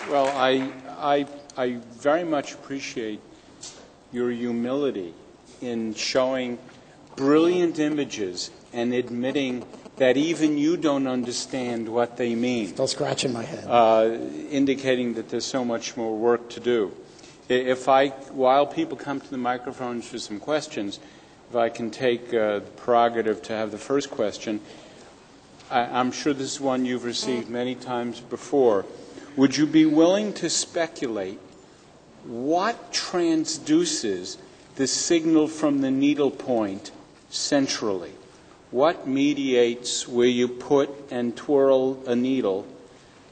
Well, I very much appreciate your humility in showing brilliant images and admitting that even you don't understand what they mean. Still scratching my head. Indicating that there's so much more work to do. While people come to the microphones for some questions, if I can take the prerogative to have the first question, I'm sure this is one you've received many times before. Would you be willing to speculate what transduces the signal from the needle point centrally? What mediates where you put and twirl a needle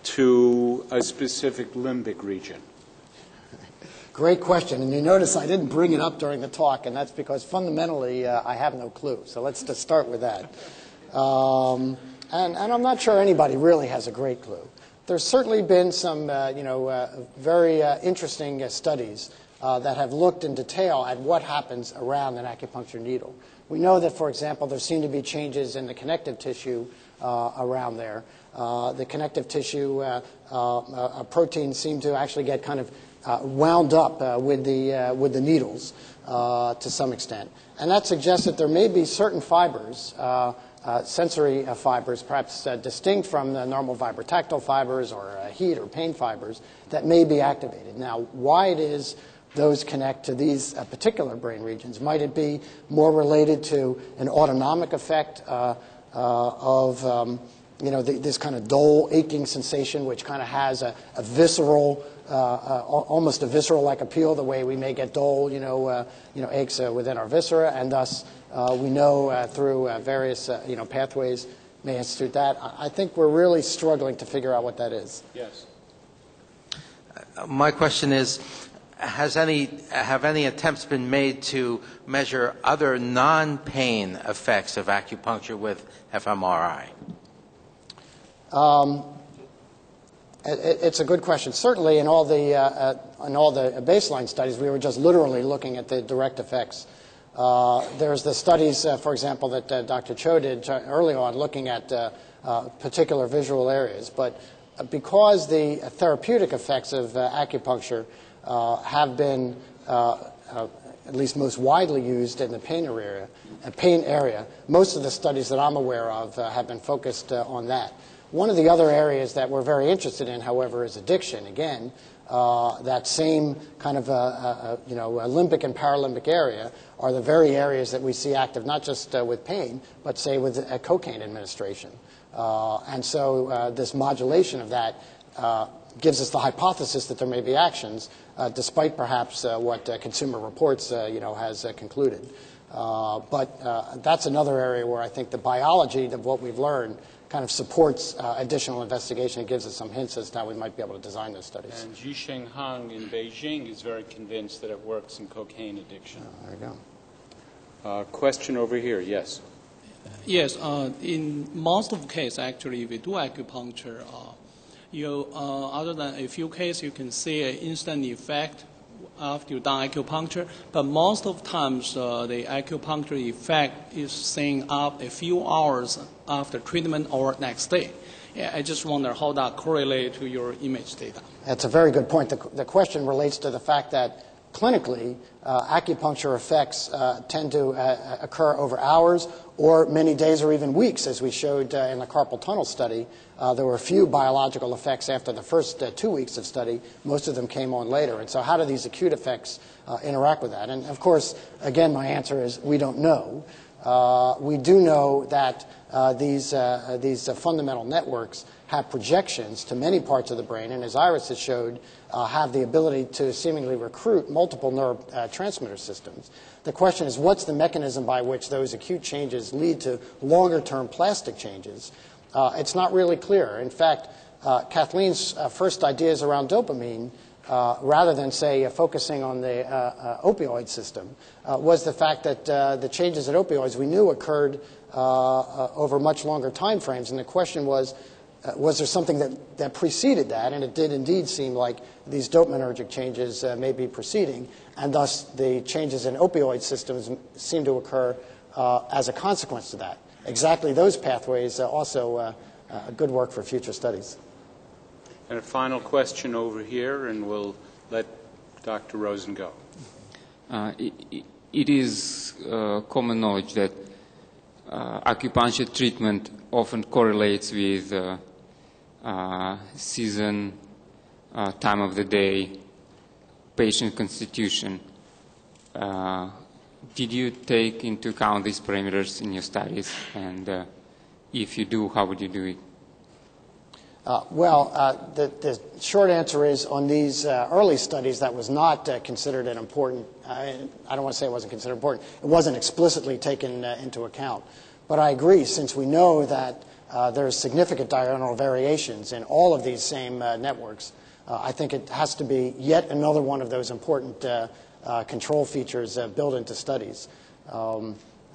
to a specific limbic region? Great question. And you notice I didn't bring it up during the talk, and that's because fundamentally I have no clue. So let's just start with that. And I'm not sure anybody really has a great clue. There's certainly been some very interesting studies that have looked in detail at what happens around an acupuncture needle. We know that, for example, there seem to be changes in the connective tissue around there. The connective tissue proteins seem to actually get kind of wound up with the needles to some extent. And that suggests that there may be certain fibers, sensory fibers, perhaps distinct from the normal vibrotactile fibers or heat or pain fibers, that may be activated. Now, why it is those connect to these particular brain regions? Might it be more related to an autonomic effect of this kind of dull, aching sensation, which kind of has a visceral, almost a visceral-like appeal, the way we may get dull, aches within our viscera, and thus we know through various pathways may institute that. I think we're really struggling to figure out what that is. Yes. My question is, have any attempts been made to measure other non-pain effects of acupuncture with fMRI? It's a good question. Certainly, in all the baseline studies, we were just literally looking at the direct effects. There's the studies, for example, that Dr. Cho did early on, looking at particular visual areas. But because the therapeutic effects of acupuncture have been at least most widely used in the pain area, most of the studies that I'm aware of have been focused on that. One of the other areas that we're very interested in, however, is addiction. Again, that same kind of limbic and paralimbic area are the very areas that we see active, not just with pain, but say with cocaine administration. And so this modulation of that gives us the hypothesis that there may be actions, despite perhaps what Consumer Reports has concluded. But that's another area where I think the biology of what we've learned kind of supports additional investigation. It gives us some hints as to how we might be able to design those studies. And Zhisheng Hang in Beijing is very convinced that it works in cocaine addiction. There you go. Question over here, yes. Yes, in most of the cases, actually, we do acupuncture. Other than a few cases, you can see an instant effect after you've done acupuncture, but most of the times the acupuncture effect is seen up a few hours after treatment or next day. Yeah, I just wonder how that correlates to your image data. That's a very good point. The question relates to the fact that clinically, acupuncture effects tend to occur over hours or many days or even weeks, as we showed in the carpal tunnel study. There were a few biological effects after the first 2 weeks of study. Most of them came on later. And so how do these acute effects interact with that? And, of course, again, my answer is we don't know. We do know that these fundamental networks have projections to many parts of the brain, and as Iris has showed, have the ability to seemingly recruit multiple neurotransmitter systems. The question is, what's the mechanism by which those acute changes lead to longer-term plastic changes? It's not really clear. In fact, Kathleen's first ideas around dopamine, rather than, say, focusing on the opioid system, was the fact that the changes in opioids we knew occurred over much longer time frames. And the question was there something that preceded that? And it did indeed seem like these dopaminergic changes may be preceding, and thus the changes in opioid systems seem to occur as a consequence of that. Exactly those pathways also good work for future studies. And a final question over here, and we'll let Dr. Rosen go. It is common knowledge that acupuncture treatment often correlates with season, time of the day, patient constitution. Did you take into account these parameters in your studies? And if you do, how would you do it? The short answer is on these early studies that was not considered an important, I don't want to say it wasn't considered important, it wasn't explicitly taken into account. But I agree, since we know that there's significant diurnal variations in all of these same networks, I think it has to be yet another one of those important control features built into studies.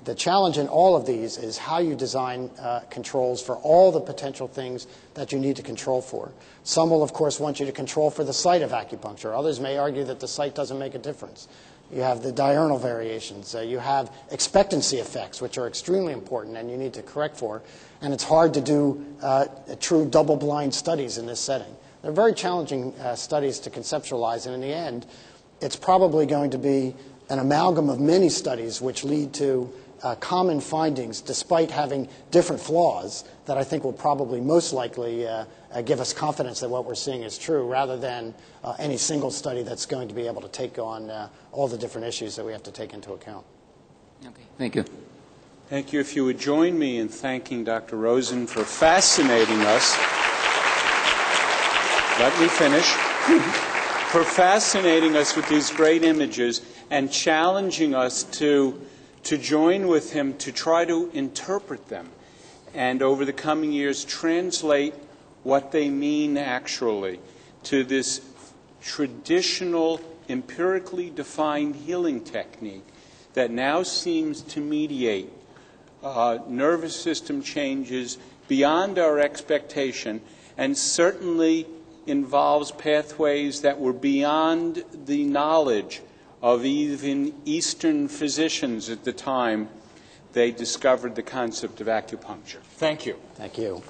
The challenge in all of these is how you design controls for all the potential things that you need to control for. Some will, of course, want you to control for the site of acupuncture. Others may argue that the site doesn't make a difference. You have the diurnal variations. You have expectancy effects, which are extremely important and you need to correct for. And it's hard to do true double-blind studies in this setting. They're very challenging studies to conceptualize, and in the end, it's probably going to be an amalgam of many studies which lead to common findings despite having different flaws that I think will probably most likely give us confidence that what we're seeing is true, rather than any single study that's going to be able to take on all the different issues that we have to take into account. Okay, thank you. Thank you. If you would join me in thanking Dr. Rosen for fascinating us. Let me finish. For fascinating us with these great images and challenging us to join with him to try to interpret them and over the coming years translate what they mean actually to this traditional empirically defined healing technique that now seems to mediate nervous system changes beyond our expectation, and certainly involves pathways that were beyond the knowledge of even Eastern physicians at the time they discovered the concept of acupuncture. Thank you. Thank you.